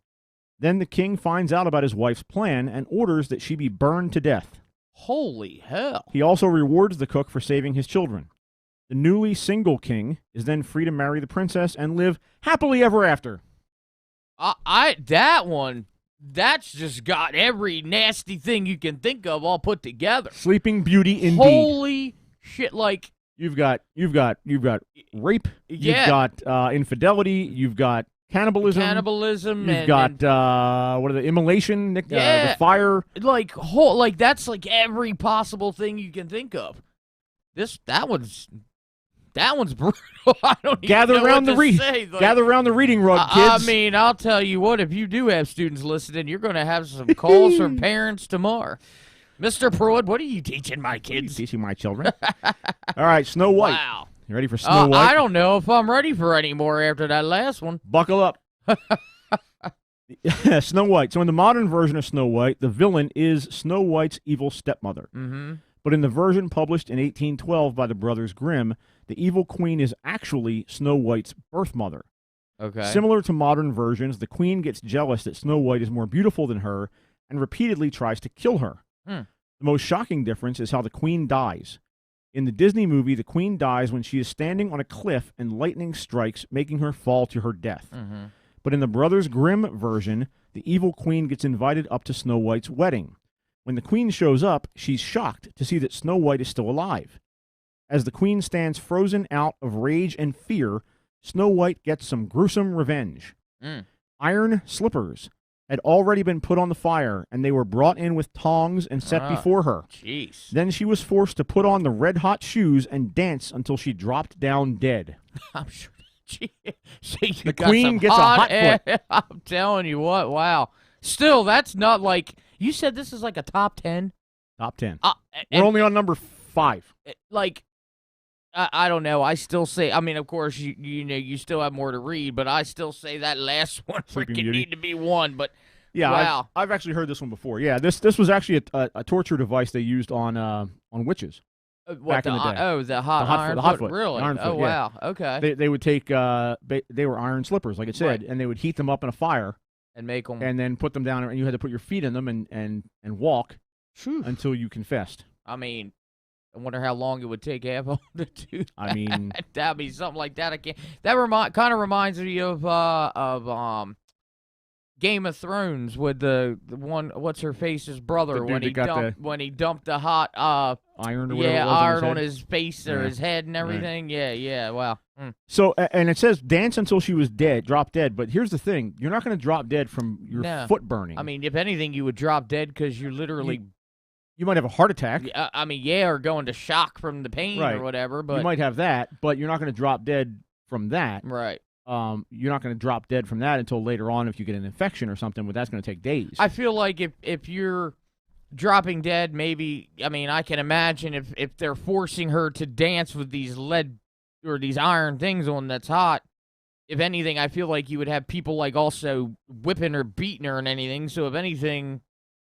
Then the king finds out about his wife's plan and orders that she be burned to death. Holy hell. He also rewards the cook for saving his children. The newly single king is then free to marry the princess and live happily ever after. That one, that's just got every nasty thing you can think of all put together. Sleeping Beauty indeed. Holy shit, like You've got rape, Yeah. you've got infidelity, you've got cannibalism, you've got what are the immolation, the fire. like that's like every possible thing you can think of. That one's brutal. I don't Gather even know around what the to say. Like, gather around the reading rug, kids. I mean, I'll tell you what, if you do have students listening, you're going to have some calls from parents tomorrow. Mr. Pruitt, what are you teaching my kids? Teaching my children. All right, Snow White. Wow. You ready for Snow White? I don't know if I'm ready for any more after that last one. Buckle up. Snow White. So in the modern version of Snow White, the villain is Snow White's evil stepmother. Mm-hmm. But in the version published in 1812 by the Brothers Grimm, the evil queen is actually Snow White's birth mother. Okay. Similar to modern versions, the queen gets jealous that Snow White is more beautiful than her and repeatedly tries to kill her. Hmm. The most shocking difference is how the queen dies. In the Disney movie, the queen dies when she is standing on a cliff and lightning strikes, making her fall to her death. Mm-hmm. But in the Brothers Grimm version, the evil queen gets invited up to Snow White's wedding. When the queen shows up, she's shocked to see that Snow White is still alive. As the queen stands frozen out of rage and fear, Snow White gets some gruesome revenge. Iron slippers had already been put on the fire, and they were brought in with tongs and set before her. Jeez. Then she was forced to put on the red-hot shoes and dance until she dropped down dead. I'm sure. Gee, so you The got queen some gets a hot foot. I'm telling you what. Wow. Still, that's not like you said. This is like a top 10. Top 10. And, We're only on number 5. like. I don't know. I still say. I mean, of course, you know, you still have more to read, but I still say that last one Sleeping freaking Beauty. need to be one. But Yeah, wow. I've actually heard this one before. Yeah, this was actually a torture device they used on witches. What, back in the day. Oh, the hot iron the hot foot. foot. Really? Iron Oh, foot, yeah. wow. Okay. They would take they were iron slippers, like it said, Right. and they would heat them up in a fire And make them. and then put them down, and you had to put your feet in them and walk Phew. until you confessed. I mean, I wonder how long it would take Apple to do. I mean, That'd be something like that. I can't. That kind of reminds me of Game of Thrones with the one. What's her face's brother The dude when he that got when he dumped the hot iron or whatever it was iron on on his his face or Yeah. his head and everything. Yeah. Wow. So, and it says dance until she was dead, drop dead. But here's the thing: you're not going to drop dead from your No. foot burning. I mean, if anything, you would drop dead because you literally. you might have a heart attack. I mean, yeah, or go into shock from the pain Right. or whatever. But You might have that, but you're not going to drop dead from that. right. You're not going to drop dead from that until later on if you get an infection or something, but that's going to take days. I feel like if you're dropping dead, maybe, I mean, I can imagine if they're forcing her to dance with these lead or these iron things on that's hot, if anything, I feel like you would have people like also whipping or beating her and anything. So if anything,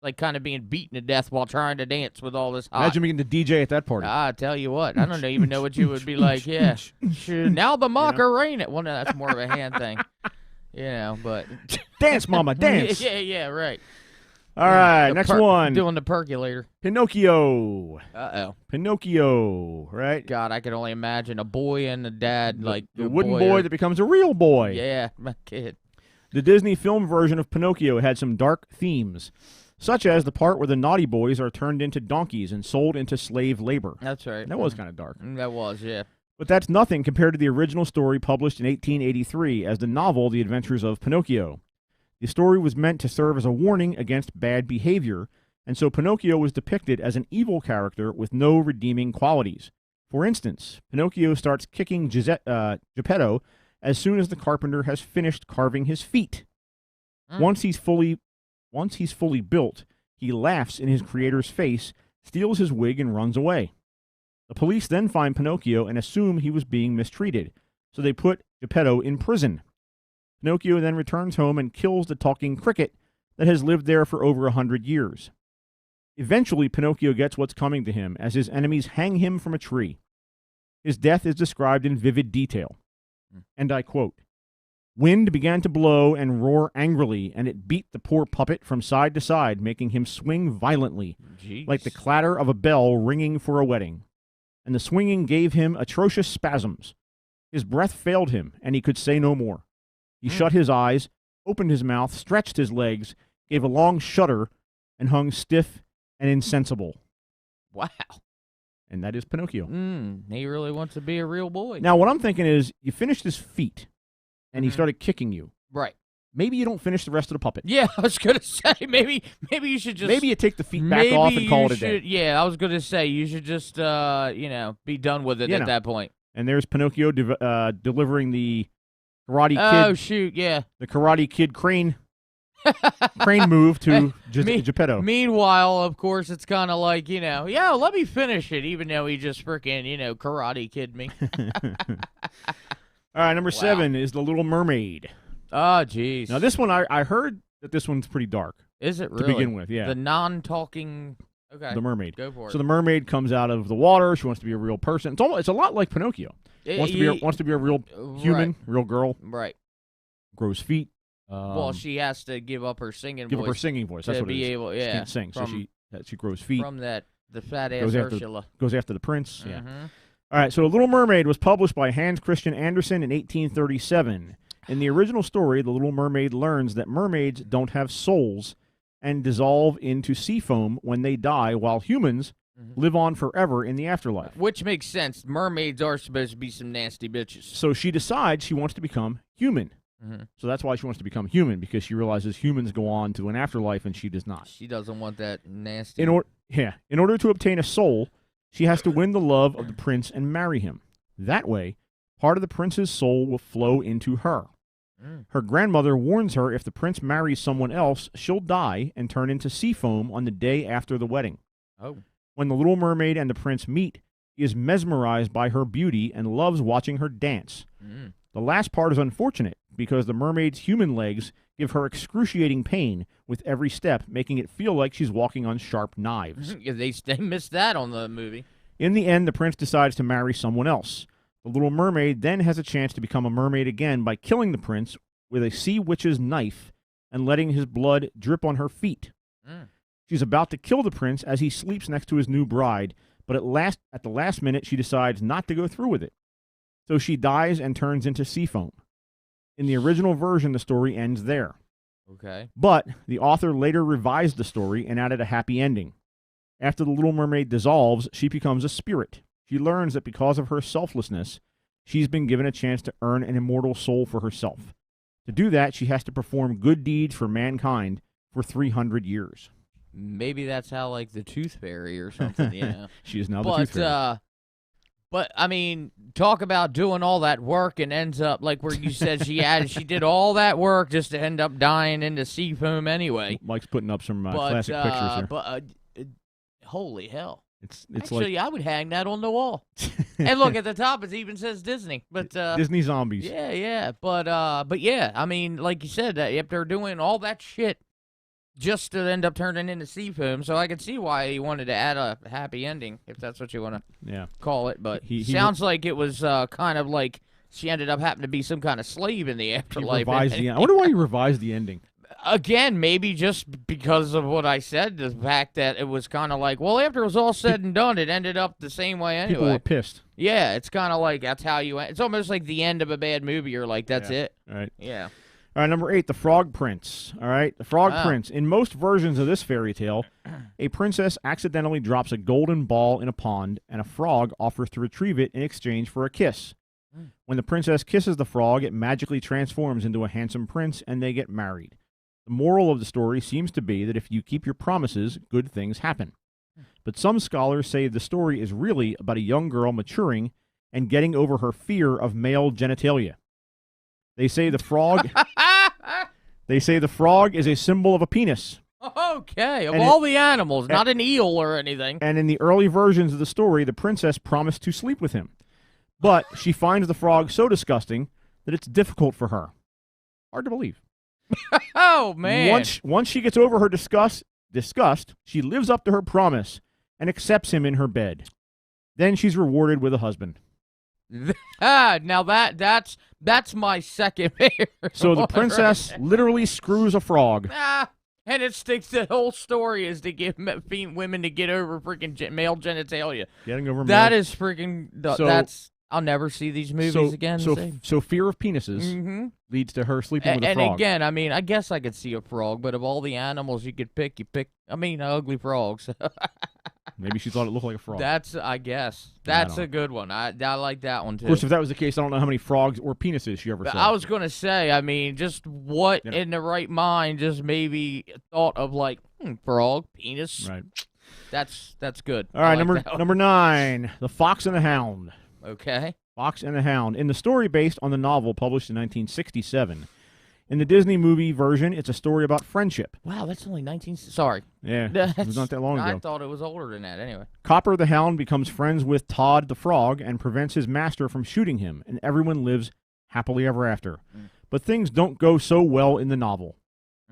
like kind of being beaten to death while trying to dance with all this hot. Imagine being the DJ at that party. I tell you what, I don't even know what you would be like. Yeah, shoot, now the Macarena. Well, no, that's more of a hand thing, But Dance, mama, dance. yeah, right. All right, next one. Doing the percolator. Pinocchio. Uh-oh. Pinocchio, right? God, I can only imagine a boy and a dad, like The wooden boy that becomes a real boy. Yeah, my kid. The Disney film version of Pinocchio had some dark themes, such as the part where the naughty boys are turned into donkeys and sold into slave labor. That's right. That was kind of dark. That was, yeah. But that's nothing compared to the original story published in 1883 as the novel The Adventures of Pinocchio. The story was meant to serve as a warning against bad behavior, and so Pinocchio was depicted as an evil character with no redeeming qualities. For instance, Pinocchio starts kicking Geppetto as soon as the carpenter has finished carving his feet. Once he's fully built, he laughs in his creator's face, steals his wig, and runs away. The police then find Pinocchio and assume he was being mistreated, so they put Geppetto in prison. Pinocchio then returns home and kills the talking cricket that has lived there for over 100 years. Eventually, Pinocchio gets what's coming to him as his enemies hang him from a tree. His death is described in vivid detail. And I quote, "Wind began to blow and roar angrily, and it beat the poor puppet from side to side, making him swing violently, like the clatter of a bell ringing for a wedding. And the swinging gave him atrocious spasms. His breath failed him, and he could say no more. He shut his eyes, opened his mouth, stretched his legs, gave a long shudder, and hung stiff and insensible." Wow. And that is Pinocchio. He really wants to be a real boy. Now, what I'm thinking is, you finished his feet, and he started kicking you. Right. Maybe you don't finish the rest of the puppet. Yeah, I was gonna say maybe you should just Maybe you take the feet back off and call it a day. Yeah, I was gonna say you should just be done with it at that point. And there's Pinocchio delivering the Karate Kid. Oh shoot, yeah. The Karate Kid crane move to Geppetto. Meanwhile, of course, it's kind of like, let me finish it, even though he just freaking, Karate Kid me. All right, number 7 is The Little Mermaid. Oh, jeez. Now, this one, I heard that this one's pretty dark. Is it really? To begin with, yeah. The non-talking... Okay. The mermaid. Go for it. So the mermaid comes out of the water. She wants to be a real person. It's a lot like Pinocchio. Wants to be a real human, real girl. Right. Grows feet. Well, she has to give up her singing voice. Give up her singing voice. That's what it is. Able, she can't sing, so she grows feet. From the fat ass Ursula. Goes after the prince. Yeah. All right. So The Little Mermaid was published by Hans Christian Andersen in 1837. In the original story, the Little Mermaid learns that mermaids don't have souls and dissolve into sea foam when they die, while humans live on forever in the afterlife. Which makes sense. Mermaids are supposed to be some nasty bitches. So she decides she wants to become human. So that's why she wants to become human, because she realizes humans go on to an afterlife and she does not. She doesn't want that nasty. In order to obtain a soul, she has to win the love of the prince and marry him. That way, part of the prince's soul will flow into her. Her grandmother warns her if the prince marries someone else, she'll die and turn into sea foam on the day after the wedding. Oh. When the Little Mermaid and the prince meet, he is mesmerized by her beauty and loves watching her dance. The last part is unfortunate, because the mermaid's human legs give her excruciating pain with every step, making it feel like she's walking on sharp knives. They missed that on the movie. In the end, the prince decides to marry someone else. The Little Mermaid then has a chance to become a mermaid again by killing the prince with a sea witch's knife and letting his blood drip on her feet. She's about to kill the prince as he sleeps next to his new bride, but at the last minute she decides not to go through with it. So she dies and turns into sea foam. In the original version, the story ends there. Okay. But the author later revised the story and added a happy ending. After the Little Mermaid dissolves, she becomes a spirit. She learns that because of her selflessness, she's been given a chance to earn an immortal soul for herself. To do that, she has to perform good deeds for mankind for 300 years. Maybe that's how, like, the Tooth Fairy or something, She is now the Tooth Fairy. But, I mean, talk about doing all that work and ends up, like where you said she did all that work just to end up dying into sea foam anyway. Mike's putting up some classic pictures here. But, holy hell. It's Actually, like... I would hang that on the wall. And look, at the top it even says Disney. But Disney zombies. Yeah. But yeah, I mean, like you said, if they're doing all that shit just to end up turning into sea foam. So I can see why he wanted to add a happy ending, if that's what you want to call it. But he sounds like it was kind of like she ended up having to be some kind of slave in the afterlife. I wonder why he revised the ending. Again, maybe just because of what I said, the fact that it was kind of like, well, after it was all said and done, it ended up the same way anyway. People were pissed. Yeah, it's kind of like that's how you. It's almost like the end of a bad movie. You're like, that's it. All right. Yeah. All right, number 8, the Frog Prince. All right, the Frog Prince. In most versions of this fairy tale, a princess accidentally drops a golden ball in a pond, and a frog offers to retrieve it in exchange for a kiss. When the princess kisses the frog, it magically transforms into a handsome prince, and they get married. The moral of the story seems to be that if you keep your promises, good things happen. But some scholars say the story is really about a young girl maturing and getting over her fear of male genitalia. They say the frog is a symbol of a penis. Okay, of all the animals, not an eel or anything. And in the early versions of the story, the princess promised to sleep with him. But she finds the frog so disgusting that it's difficult for her. Hard to believe. Oh, man. Once she gets over her disgust, she lives up to her promise and accepts him in her bed. Then she's rewarded with a husband. Now that's my second favorite. So the princess literally screws a frog. And it sticks. The whole story is to get women to get over freaking male genitalia. Getting over that male. is freaking. That's. I'll never see these movies again. So fear of penises leads to her sleeping with a frog. And again, I mean, I guess I could see a frog, but of all the animals you could pick, ugly frogs. Maybe she thought it looked like a frog. I guess. That's a good one. I like that one, too. Of course, if that was the case, I don't know how many frogs or penises she ever saw. I was going to say, I mean, just what in the right mind just maybe thought of like, frog, penis. Right. That's good. All right, number 9, The Fox and the Hound. Okay. Fox and the Hound. In the story based on the novel published in 1967. In the Disney movie version, it's a story about friendship. Wow, that's only 19... Sorry. Yeah, it was not that long ago. I thought it was older than that, anyway. Copper the Hound becomes friends with Todd the Frog and prevents his master from shooting him, and everyone lives happily ever after. But things don't go so well in the novel.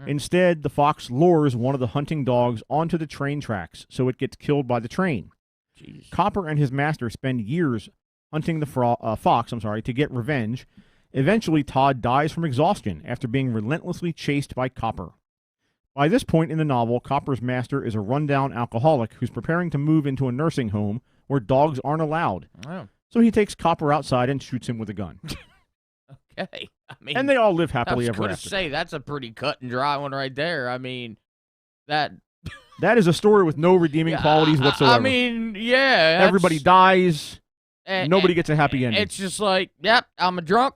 Instead, the fox lures one of the hunting dogs onto the train tracks, so it gets killed by the train. Jeez. Copper and his master spend years hunting the fox to get revenge. Eventually, Todd dies from exhaustion after being relentlessly chased by Copper. By this point in the novel, Copper's master is a rundown alcoholic who's preparing to move into a nursing home where dogs aren't allowed. Oh. So he takes Copper outside and shoots him with a gun. Okay. I mean, and they all live happily ever after. I was going to say, that's a pretty cut and dry one right there. I mean, that is a story with no redeeming qualities whatsoever. I mean, yeah. Everybody dies. Nobody gets a happy ending. It's just like, yep, I'm a drunk,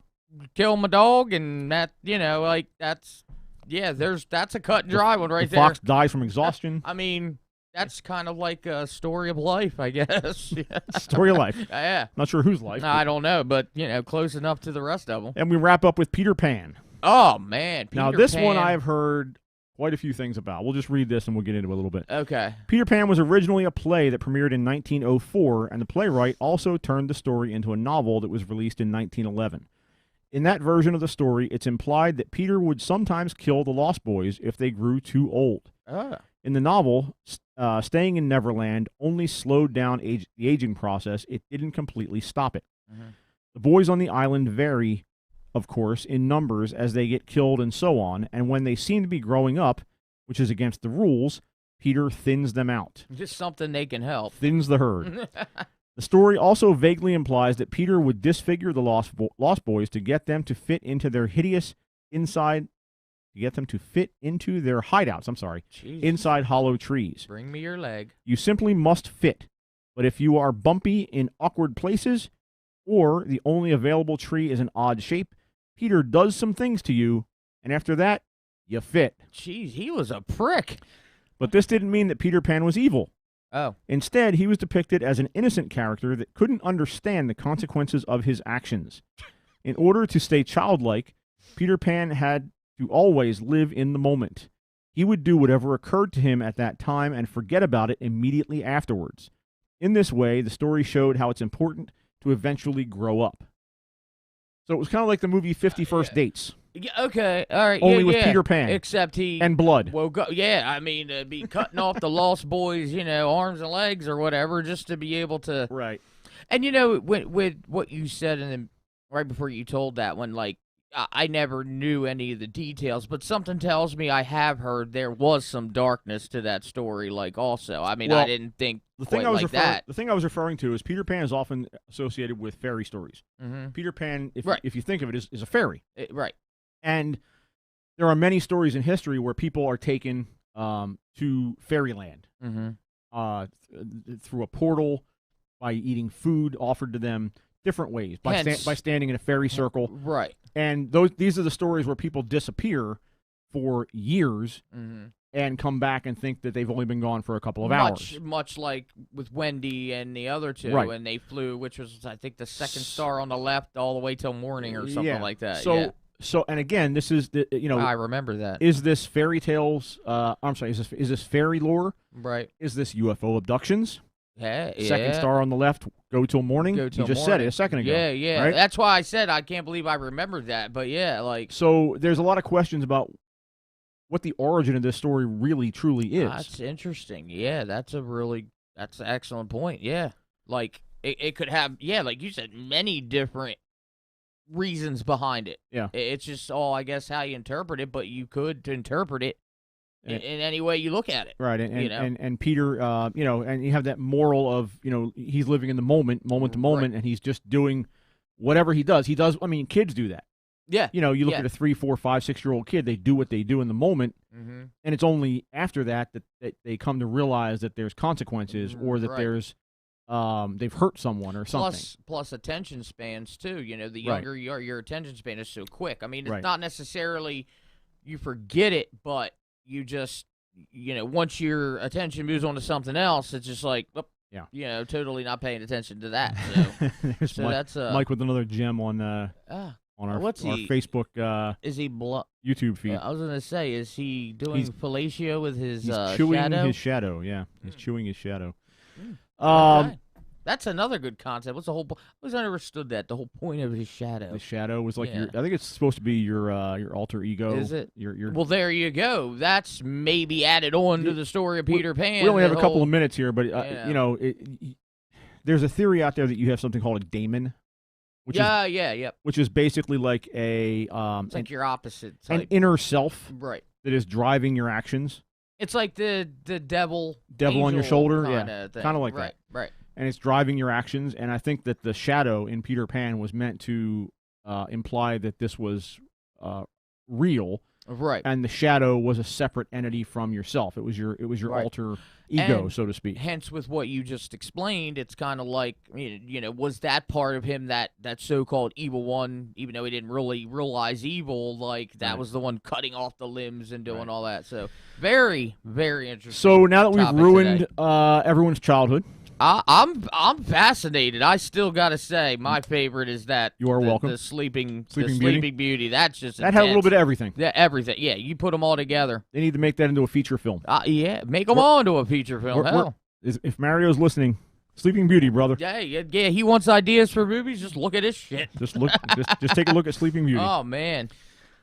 kill my dog, and that, that's a cut and dry one right there. The fox dies from exhaustion. I mean, that's kind of like a story of life, I guess. Story of life. Yeah. Not sure whose life. I don't know, but, close enough to the rest of them. And we wrap up with Peter Pan. Oh, man. Now, this one I've heard quite a few things about. We'll just read this and we'll get into it a little bit. Okay. Peter Pan was originally a play that premiered in 1904, and the playwright also turned the story into a novel that was released in 1911. In that version of the story, it's implied that Peter would sometimes kill the Lost Boys if they grew too old. In the novel, staying in Neverland only slowed down the aging process. It didn't completely stop it. The boys on the island vary, of course, in numbers as they get killed and so on, and when they seem to be growing up, which is against the rules, Peter thins them out. Just something they can help. Thins the herd. The story also vaguely implies that Peter would disfigure the Lost Boys to get them to fit into their hideous hideouts, Jeez. inside hollow trees. Bring me your leg. You simply must fit, but if you are bumpy in awkward places, or the only available tree is an odd shape, Peter does some things to you, and after that, you fit. Jeez, he was a prick. But this didn't mean that Peter Pan was evil. Oh. Instead, he was depicted as an innocent character that couldn't understand the consequences of his actions. In order to stay childlike, Peter Pan had to always live in the moment. He would do whatever occurred to him at that time and forget about it immediately afterwards. In this way, the story showed how it's important to eventually grow up. So it was kind of like the movie 50 First Dates. Yeah, okay, all right. Only yeah, with yeah. Peter Pan. Except he And blood. woke up. Yeah, I mean, be cutting off the Lost Boys, arms and legs or whatever, just to be able to. Right. And with what you said, and then right before you told that one, like I never knew any of the details, but something tells me I have heard there was some darkness to that story. Like also, I mean, Well, I didn't think The thing quite I was like referring, that. the thing I was referring to is Peter Pan is often associated with fairy stories. Mm-hmm. Peter Pan, Right. if you think of it, is a fairy, Right. and there are many stories in history where people are taken to fairyland Mm-hmm. through a portal, by eating food offered to them, different ways, by Hence- by standing in a fairy circle, Right. and these are the stories where people disappear for years Mm-hmm. and come back and think that they've only been gone for a couple of hours. Much like with Wendy and the other two, Right. and they flew, which was I think the second star on the left, all the way till morning or something Yeah. like that. So and again, this is the I remember that. is this fairy tales? I'm sorry, is this fairy lore? Right. Is this UFO abductions? Yeah. Second star on the left, go till morning. Go till you just said morning. it a second ago. Yeah, yeah. right? That's why I said I can't believe I remembered that. But yeah, like So there's a lot of questions about what the origin of this story really truly is. that's interesting. Yeah, that's an excellent point. Yeah, like it could have like you said, many different reasons behind it. Yeah. It's just all I guess how you interpret it, but you could interpret it Yeah. in any way you look at it. Right, and you know? and Peter, and you have that moral of, he's living in the moment to moment, and he's just doing whatever he does. I mean, kids do that. Yeah. You look Yeah. at a 3, 4, 5, 6-year-old kid, they do what they do in the moment, Mm-hmm. and it's only after that they come to realize that there's consequences, or that Right. there's they've hurt someone or something. Plus attention spans too. The Right. younger you are, your attention span is so quick. I mean, it's Right. not necessarily you forget it, but you just once your attention moves on to something else, it's just like, Yeah. totally not paying attention to that. So, There's so Mike, that's Mike with another gem on our what's our he- Facebook is he? YouTube feed. I was gonna say, is he doing He's- fellatio with his He's chewing shadow? his shadow. Yeah, he's chewing his shadow. Okay. That's another good concept. What's the whole? I always understood that the whole point of his shadow. The shadow was like Yeah. I think it's supposed to be your alter ego. Is it? Your Well, there you go. That's maybe added on to the story of Peter Pan. We only have a the couple whole- of minutes here, but Yeah. there's a theory out there that you have something called a daemon, which yep. is basically like It's an like your opposite an type. inner self Right. that is driving your actions, It's like the devil. Devil on your angel shoulder, kinda thing. kinda like right, that. Right. and it's driving your actions. And I think that the shadow in Peter Pan was meant to imply that this was real. Right. And the shadow was a separate entity from yourself. It was your Right. alter ego, And so to speak. Hence, with what you just explained, it's kind of like, was that part of him that so-called evil one, even though he didn't really realize evil, like that Right. was the one cutting off the limbs and doing Right. all that. So very, very interesting. So now that we've topic ruined today. everyone's childhood, I'm fascinated. I still got to say, my favorite is that You are welcome. The sleeping Beauty? Beauty. That's just that had a little bit of everything. Yeah, everything. Yeah, you put them all together. They need to make that into a feature film. Yeah, make them all into a feature film. We're- Hell. If Mario's listening, Sleeping Beauty, brother. Yeah. He wants ideas for movies. Just look at his shit. Just look, just take a look at Sleeping Beauty. Oh man.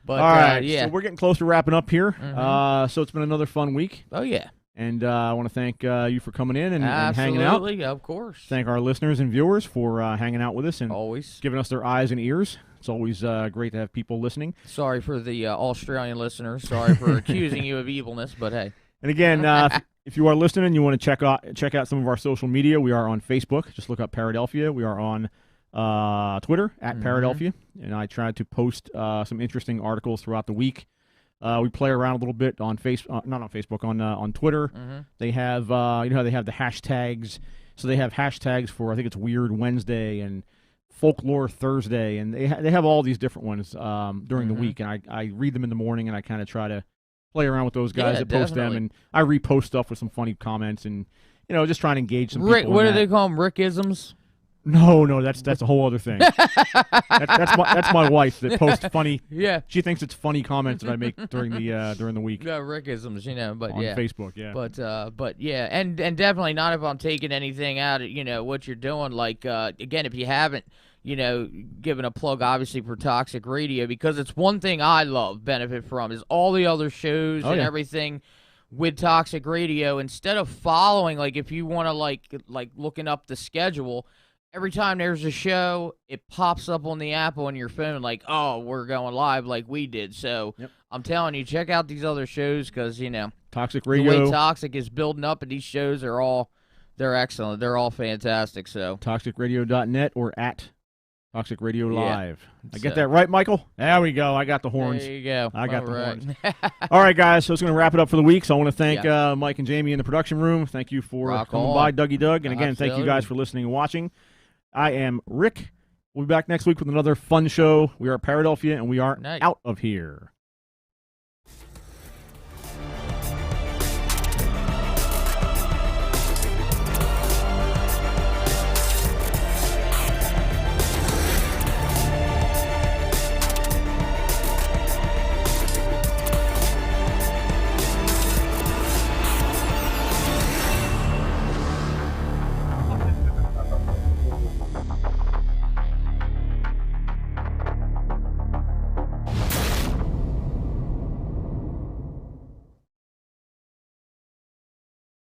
But All right, yeah. so we're getting close to wrapping up here. Mhm. So it's been another fun week, Oh yeah. and I want to thank you for coming in and hanging out. Absolutely, of course. Thank our listeners and viewers for hanging out with us and Always. giving us their eyes and ears. It's always great to have people listening. Sorry for the Australian listeners. Sorry for accusing you of evilness, but hey. And again, if you are listening and you want to check out some of our social media, we are on Facebook. Just look up Paradelphia. We are on Twitter at Paradelphia, and I try to post some interesting articles throughout the week. We play around a little bit on not on Facebook, on Twitter. They have you know how they have the hashtags. So they have hashtags for, I think it's Weird Wednesday and Folklore Thursday, and they have all these different ones during the week, and I read them in the morning, and I kind of try to play around with those guys Yeah, that post them, definitely. and I repost stuff with some funny comments, and just trying to engage some Rick, people. what in do they that. call them? Rickisms? No, that's a whole other thing. That's my wife that posts funny. Yeah. She thinks it's funny comments that I make during the week No, Rickisms, but on yeah. Facebook. Yeah, But yeah, and definitely not if I'm taking anything out of, what you're doing. Like, again, if you haven't, giving a plug obviously for Toxic Radio, because it's one thing I love benefit from is all the other shows and everything with Toxic Radio. Instead of following, like if you want to like looking up the schedule, every time there's a show, it pops up on the app on your phone like, oh, we're going live like we did. So I'm telling you, check out these other shows because, Toxic Radio. The way Toxic is building up, and these shows are they're excellent. They're all fantastic. So ToxicRadio.net or at Toxic Radio Live. I get that right, Michael? There we go. I got the horns. There you go. I got the horns. All right, guys. So it's going to wrap it up for the week. So I want to thank Mike and Jamie in the production room. Thank you for coming by, Dougie Doug. And again, thank you guys for listening and watching. I am Rick. We'll be back next week with another fun show. We are Paradelphia, and we are out of here.